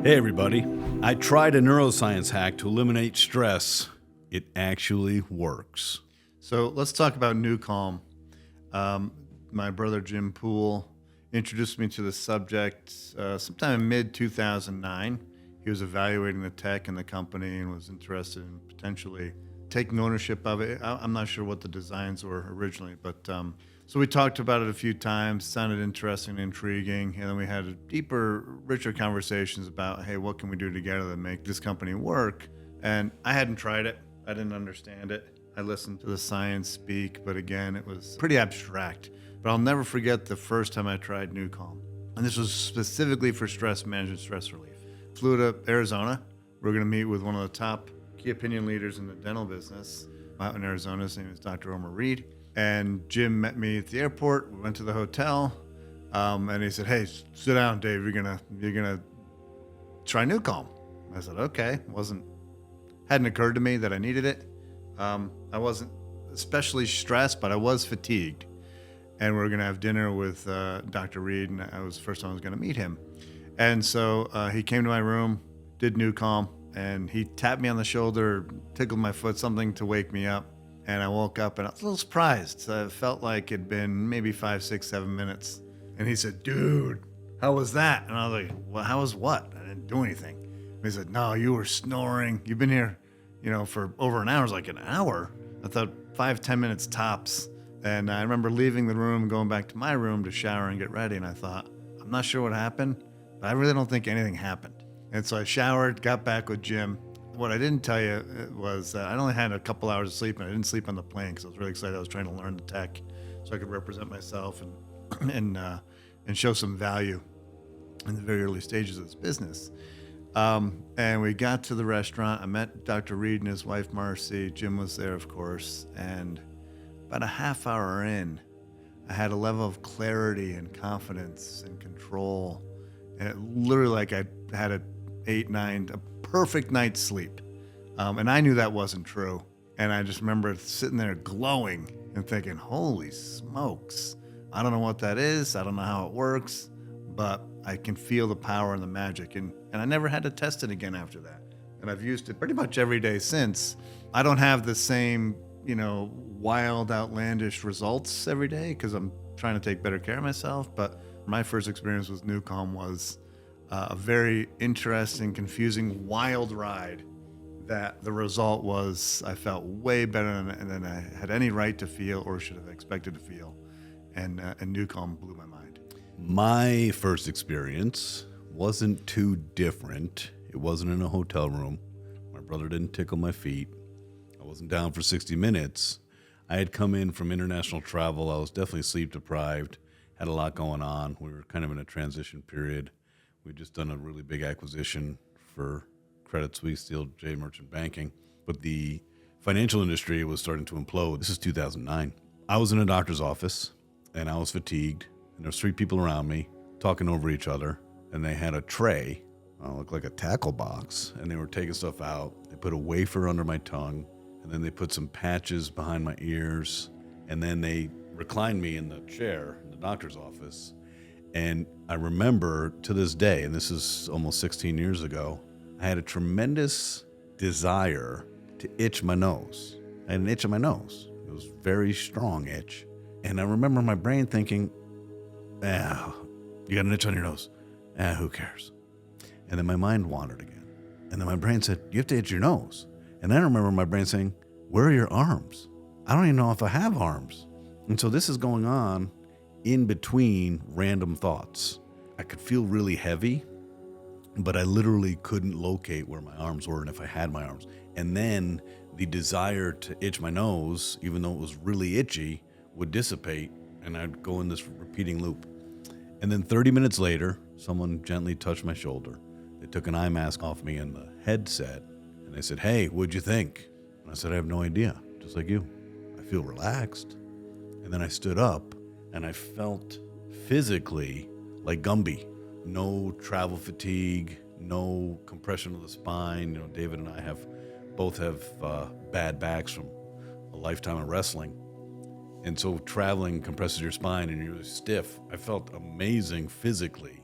Hey everybody, I tried a neuroscience hack to eliminate stress. It actually works. So let's talk about NuCalm. My brother Jim Poole introduced me to the subject sometime in mid-2009. He was evaluating the tech in the company and was interested in potentially taking ownership of it. I'm not sure what the designs were originally, but so we talked about it a few times, sounded interesting and intriguing, and then we had deeper, richer conversations about, hey, what can we do together to make this company work? And I hadn't tried it. I didn't understand it. I listened to the science speak, but again, it was pretty abstract. But I'll never forget the first time I tried NuCalm. And this was specifically for stress management, stress relief. Flew to Arizona. We're going to meet with one of the top key opinion leaders in the dental business out in Arizona. His name is Dr. Omar Reed. And Jim met me at the airport. We went to the hotel, and he said, "Hey, sit down, Dave. You're gonna try NuCalm." I said, "Okay." Hadn't occurred to me that I needed it. I wasn't especially stressed, but I was fatigued. And we were gonna have dinner with Dr. Reed, and it was the first time I was gonna meet him. And so he came to my room, did NuCalm, and he tapped me on the shoulder, tickled my foot, something to wake me up. And I woke up and I was a little surprised. I felt like it'd been maybe 5, 6, 7 minutes. And he said, "Dude, how was that?" And I was like, "Well, how was what? I didn't do anything." And he said, "No, you were snoring. You've been here, for over an hour." I was like, "An hour?" I thought 5, 10 minutes tops. And I remember leaving the room and going back to my room to shower and get ready. And I thought, I'm not sure what happened, but I really don't think anything happened. And so I showered, got back with Jim. What I didn't tell you was I only had a couple hours of sleep, and I didn't sleep on the plane because I was really excited. I was trying to learn the tech so I could represent myself and show some value in the very early stages of this business. And we got to the restaurant. I met Dr. Reed and his wife, Marcy. Jim was there, of course. And about a half hour in, I had a level of clarity and confidence and control. And it literally like I had a perfect night's sleep. And I knew that wasn't true. And I just remember sitting there glowing and thinking, holy smokes, I don't know what that is. I don't know how it works, but I can feel the power and the magic. And I never had to test it again after that. And I've used it pretty much every day since. I don't have the same, wild, outlandish results every day because I'm trying to take better care of myself. But my first experience with NuCalm was a very interesting, confusing, wild ride that the result was I felt way better than I had any right to feel or should have expected to feel. And NuCalm blew my mind. My first experience wasn't too different. It wasn't in a hotel room. My brother didn't tickle my feet. I wasn't down for 60 minutes. I had come in from international travel. I was definitely sleep deprived, had a lot going on. We were kind of in a transition period. We'd just done a really big acquisition for Credit Suisse, DLJ Merchant Banking. But the financial industry was starting to implode. This is 2009. I was in a doctor's office, and I was fatigued. And there was 3 people around me talking over each other. And they had a tray, looked like a tackle box. And they were taking stuff out. They put a wafer under my tongue. And then they put some patches behind my ears. And then they reclined me in the chair in the doctor's office. And I remember to this day, and this is almost 16 years ago, I had a tremendous desire to itch my nose. I had an itch in my nose. It was a very strong itch. And I remember my brain thinking, you got an itch on your nose. Who cares? And then my mind wandered again. And then my brain said, you have to itch your nose. And then I remember my brain saying, where are your arms? I don't even know if I have arms. And so this is going on in between random thoughts. I could feel really heavy, but I literally couldn't locate where my arms were and if I had my arms. And then the desire to itch my nose, even though it was really itchy, would dissipate and I'd go in this repeating loop. And then 30 minutes later, someone gently touched my shoulder. They took an eye mask off me and the headset and they said, "Hey, what'd you think?" And I said, "I have no idea, just like you. I feel relaxed." And then I stood up and I felt physically like Gumby. No travel fatigue, no compression of the spine. David and I both have bad backs from a lifetime of wrestling. And so traveling compresses your spine and you're stiff. I felt amazing physically.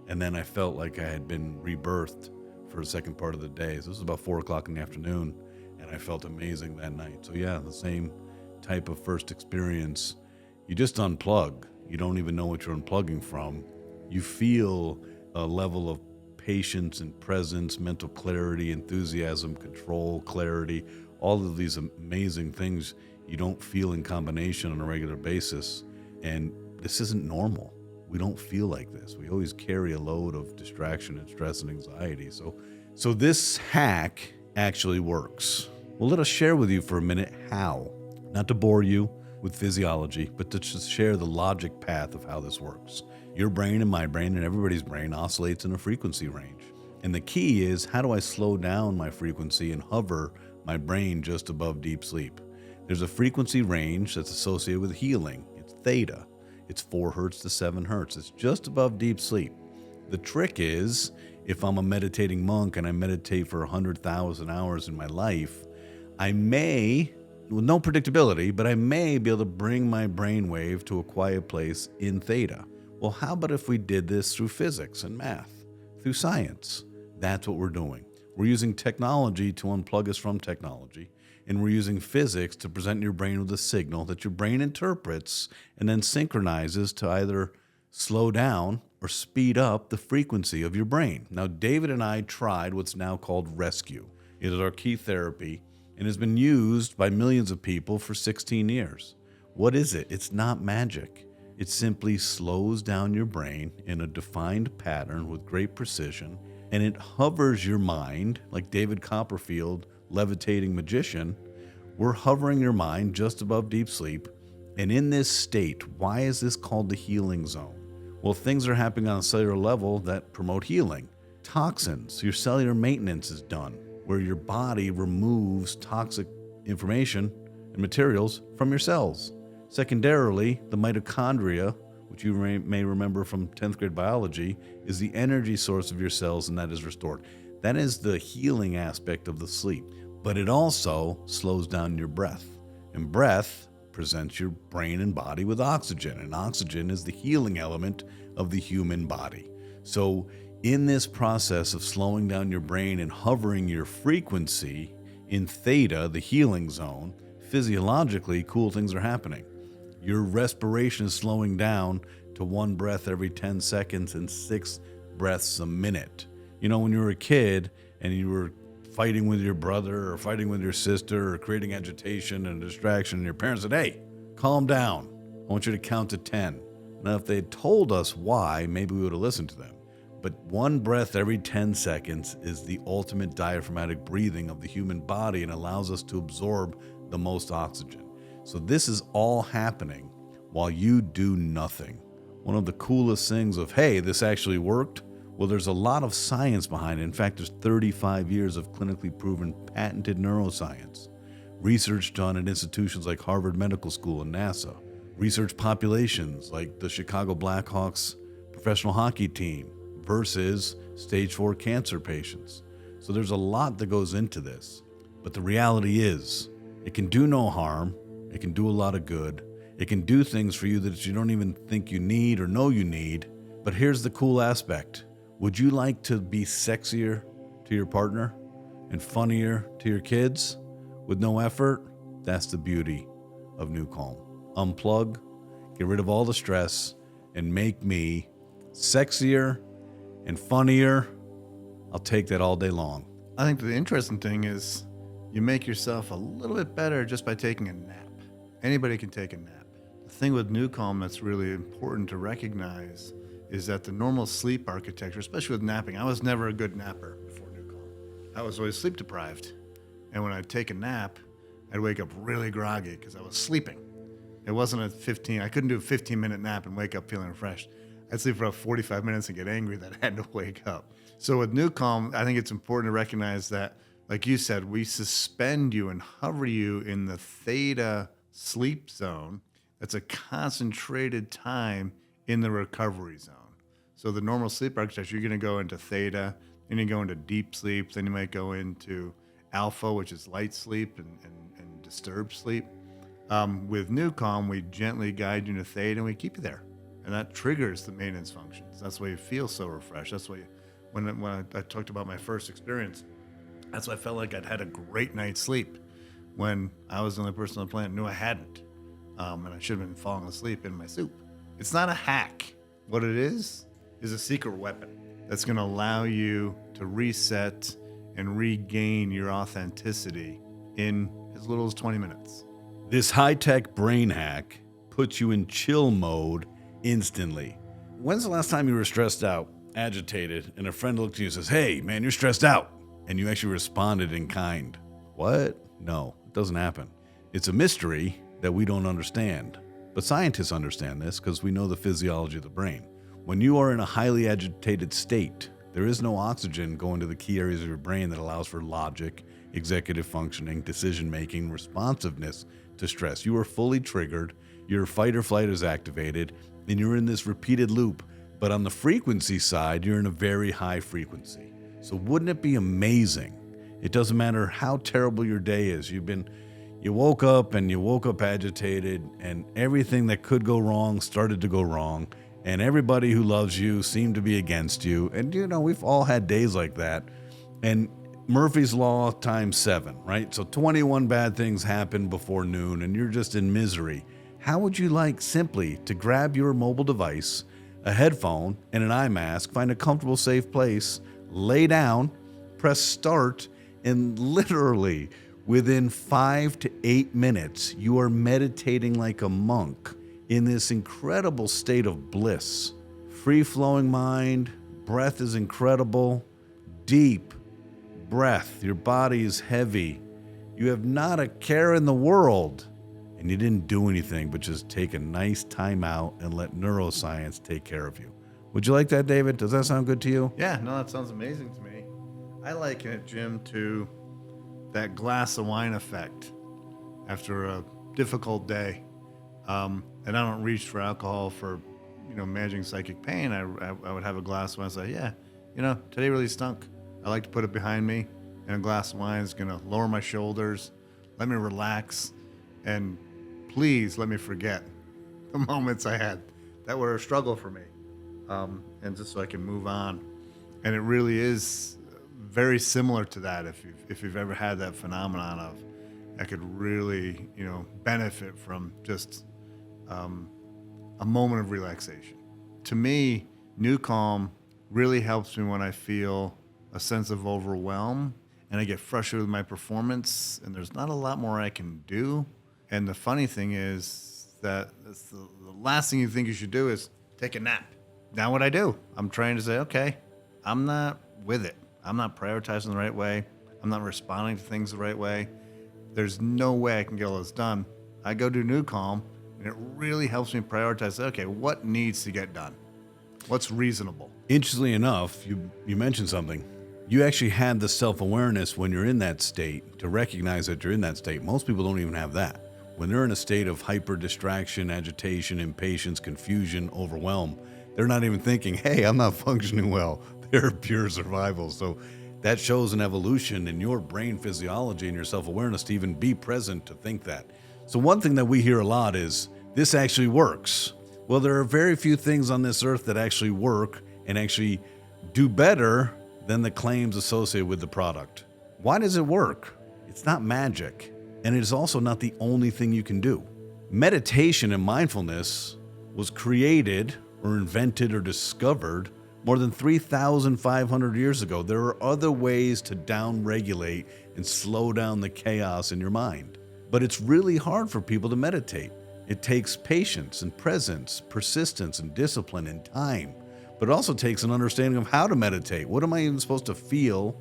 And then I felt like I had been rebirthed for the second part of the day. So this was about 4 o'clock in the afternoon, and I felt amazing that night. So yeah, the same type of first experience. You just unplug. You don't even know what you're unplugging from. You feel a level of patience and presence, mental clarity, enthusiasm, control, clarity, all of these amazing things you don't feel in combination on a regular basis. And this isn't normal. We don't feel like this. We always carry a load of distraction and stress and anxiety. So this hack actually works. Well, let us share with you for a minute how. Not to bore you with physiology, but to just share the logic path of how this works. Your brain and my brain and everybody's brain oscillates in a frequency range. And the key is, how do I slow down my frequency and hover my brain just above deep sleep? There's a frequency range that's associated with healing. It's theta. It's 4 hertz to 7 hertz. It's just above deep sleep. The trick is, if I'm a meditating monk and I meditate for 100,000 hours in my life, I may, with no predictability, but I may be able to bring my brainwave to a quiet place in theta. Well, how about if we did this through physics and math, through science? That's what we're doing. We're using technology to unplug us from technology, and we're using physics to present your brain with a signal that your brain interprets and then synchronizes to either slow down or speed up the frequency of your brain. Now, David and I tried what's now called rescue. It is our key therapy and has been used by millions of people for 16 years. What is it? It's not magic. It simply slows down your brain in a defined pattern with great precision, and it hovers your mind like David Copperfield, levitating magician. We're hovering your mind just above deep sleep. And in this state, why is this called the healing zone? Well, things are happening on a cellular level that promote healing. Toxins, your cellular maintenance is done, where your body removes toxic information and materials from your cells. Secondarily, the mitochondria, which you may remember from 10th grade biology, is the energy source of your cells, and that is restored. That is the healing aspect of the sleep. But it also slows down your breath. And breath presents your brain and body with oxygen. And oxygen is the healing element of the human body. So in this process of slowing down your brain and hovering your frequency in theta, the healing zone, physiologically, cool things are happening. Your respiration is slowing down to 1 breath every 10 seconds and 6 breaths a minute. You know, when you were a kid and you were fighting with your brother or fighting with your sister or creating agitation and distraction, and your parents said, "Hey, calm down. I want you to count to 10. Now, if they had told us why, maybe we would have listened to them. But 1 breath every 10 seconds is the ultimate diaphragmatic breathing of the human body and allows us to absorb the most oxygen. So this is all happening while you do nothing. One of the coolest things of, hey, this actually worked. Well, there's a lot of science behind it. In fact, there's 35 years of clinically proven patented neuroscience. Research done at institutions like Harvard Medical School and NASA. Research populations like the Chicago Blackhawks professional hockey team versus stage 4 cancer patients. So there's a lot that goes into this. But the reality is, it can do no harm. It can do a lot of good. It can do things for you that you don't even think you need or know you need. But here's the cool aspect. Would you like to be sexier to your partner and funnier to your kids with no effort? That's the beauty of NuCalm. Unplug, get rid of all the stress, and make me sexier and funnier. I'll take that all day long. I think the interesting thing is you make yourself a little bit better just by taking a nap. Anybody can take a nap. The thing with NuCalm that's really important to recognize is that the normal sleep architecture, especially with napping, I was never a good napper before NuCalm. I was always sleep deprived. And when I'd take a nap, I'd wake up really groggy because I was sleeping. It wasn't I couldn't do a 15-minute nap and wake up feeling refreshed. I'd sleep for about 45 minutes and get angry that I had to wake up. So with NuCalm, I think it's important to recognize that, like you said, we suspend you and hover you in the theta sleep zone. That's a concentrated time in the recovery zone. So the normal sleep architecture, you're going to go into theta, then you go into deep sleep, then you might go into alpha, which is light sleep and disturbed sleep. With NuCalm, we gently guide you into theta and we keep you there. and that triggers the maintenance functions. That's why you feel so refreshed. That's why when I talked about my first experience, that's why I felt like I'd had a great night's sleep when I was the only person on the planet who knew I hadn't. And I should have been falling asleep in my soup. It's not a hack. What it is a secret weapon that's going to allow you to reset and regain your authenticity in as little as 20 minutes. This high-tech brain hack puts you in chill mode instantly. When's the last time you were stressed out, agitated, and a friend looked at you and says, "Hey, man, you're stressed out," and you actually responded in kind? What? No, it doesn't happen. It's a mystery that we don't understand. But scientists understand this because we know the physiology of the brain. When you are in a highly agitated state, there is no oxygen going to the key areas of your brain that allows for logic, executive functioning, decision-making, responsiveness to stress. You are fully triggered, your fight or flight is activated, and you're in this repeated loop. But on the frequency side, you're in a very high frequency. So wouldn't it be amazing? It doesn't matter how terrible your day is. You woke up agitated, and everything that could go wrong started to go wrong, and everybody who loves you seemed to be against you. And we've all had days like that. And Murphy's Law times 7, right? So 21 bad things happen before noon, and you're just in misery. How would you like simply to grab your mobile device, a headphone, and an eye mask, find a comfortable, safe place, lay down, press start, and literally within 5 to 8 minutes, you are meditating like a monk in this incredible state of bliss. Free-flowing mind, breath is incredible, deep breath, your body is heavy, you have not a care in the world, and you didn't do anything but just take a nice time out and let neuroscience take care of you. Would you like that, David? Does that sound good to you? Yeah, no, that sounds amazing to me. I liken it, Jim, to that glass of wine effect after a difficult day. And I don't reach for alcohol for, managing psychic pain. I would have a glass of wine and say, yeah, today really stunk. I like to put it behind me, and a glass of wine is going to lower my shoulders, let me relax, and please let me forget the moments I had that were a struggle for me, and just so I can move on. And it really is very similar to that. If you've ever had that phenomenon of, I could really, benefit from just a moment of relaxation. To me, NuCalm really helps me when I feel a sense of overwhelm and I get frustrated with my performance and there's not a lot more I can do. And the funny thing is that the last thing you think you should do is take a nap. Now what I do, I'm trying to say, okay, I'm not with it. I'm not prioritizing the right way. I'm not responding to things the right way. There's no way I can get all this done. I go do NuCalm, and it really helps me prioritize, okay, what needs to get done? What's reasonable? Interestingly enough, you mentioned something. You actually had the self-awareness when you're in that state to recognize that you're in that state. Most people don't even have that. When they're in a state of hyper distraction, agitation, impatience, confusion, overwhelm, they're not even thinking, hey, I'm not functioning well. They're pure survival. So that shows an evolution in your brain physiology and your self-awareness to even be present to think that. So one thing that we hear a lot is, this actually works. Well, there are very few things on this earth that actually work and actually do better than the claims associated with the product. Why does it work? It's not magic, and it is also not the only thing you can do. Meditation and mindfulness was created or invented or discovered more than 3,500 years ago. There are other ways to down-regulate and slow down the chaos in your mind. But it's really hard for people to meditate. It takes patience and presence, persistence and discipline and time. But it also takes an understanding of how to meditate. What am I even supposed to feel?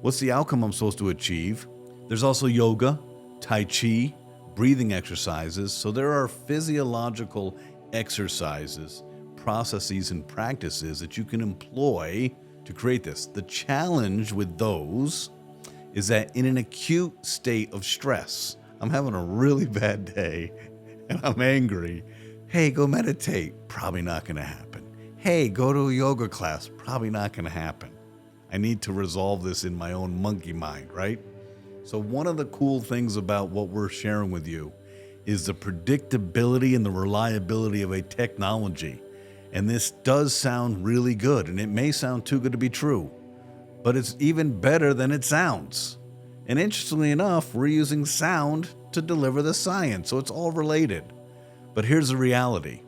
What's the outcome I'm supposed to achieve? There's also yoga, tai chi, breathing exercises. So there are physiological exercises, processes, and practices that you can employ to create this. The challenge with those is that in an acute state of stress, I'm having a really bad day and I'm angry. Hey, go meditate. Probably not going to happen. Hey, go to a yoga class. Probably not going to happen. I need to resolve this in my own monkey mind, right? So one of the cool things about what we're sharing with you is the predictability and the reliability of a technology And this does sound really good, and it may sound too good to be true, but it's even better than it sounds. And interestingly enough, we're using sound to deliver the science, so it's all related. But here's the reality.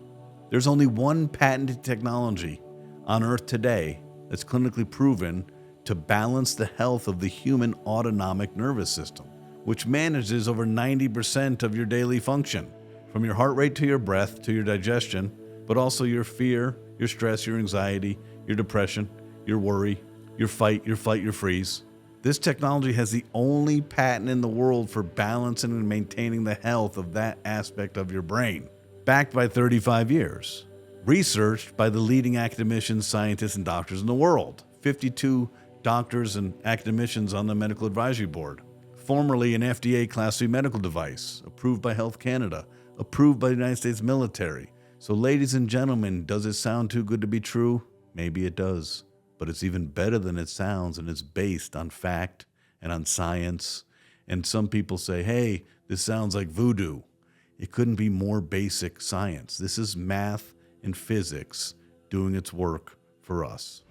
There's only one patented technology on Earth today that's clinically proven to balance the health of the human autonomic nervous system, which manages over 90% of your daily function, from your heart rate to your breath to your digestion, but also your fear, your stress, your anxiety, your depression, your worry, your fight, your flight, your freeze. This technology has the only patent in the world for balancing and maintaining the health of that aspect of your brain, backed by 35 years. Researched by the leading academicians, scientists, and doctors in the world. 52 doctors and academicians on the Medical Advisory Board. Formerly an FDA Class 3 medical device, approved by Health Canada, approved by the United States military. So ladies and gentlemen, does it sound too good to be true? Maybe it does, but it's even better than it sounds, and it's based on fact and on science. And some people say, hey, this sounds like voodoo. It couldn't be more basic science. This is math and physics doing its work for us.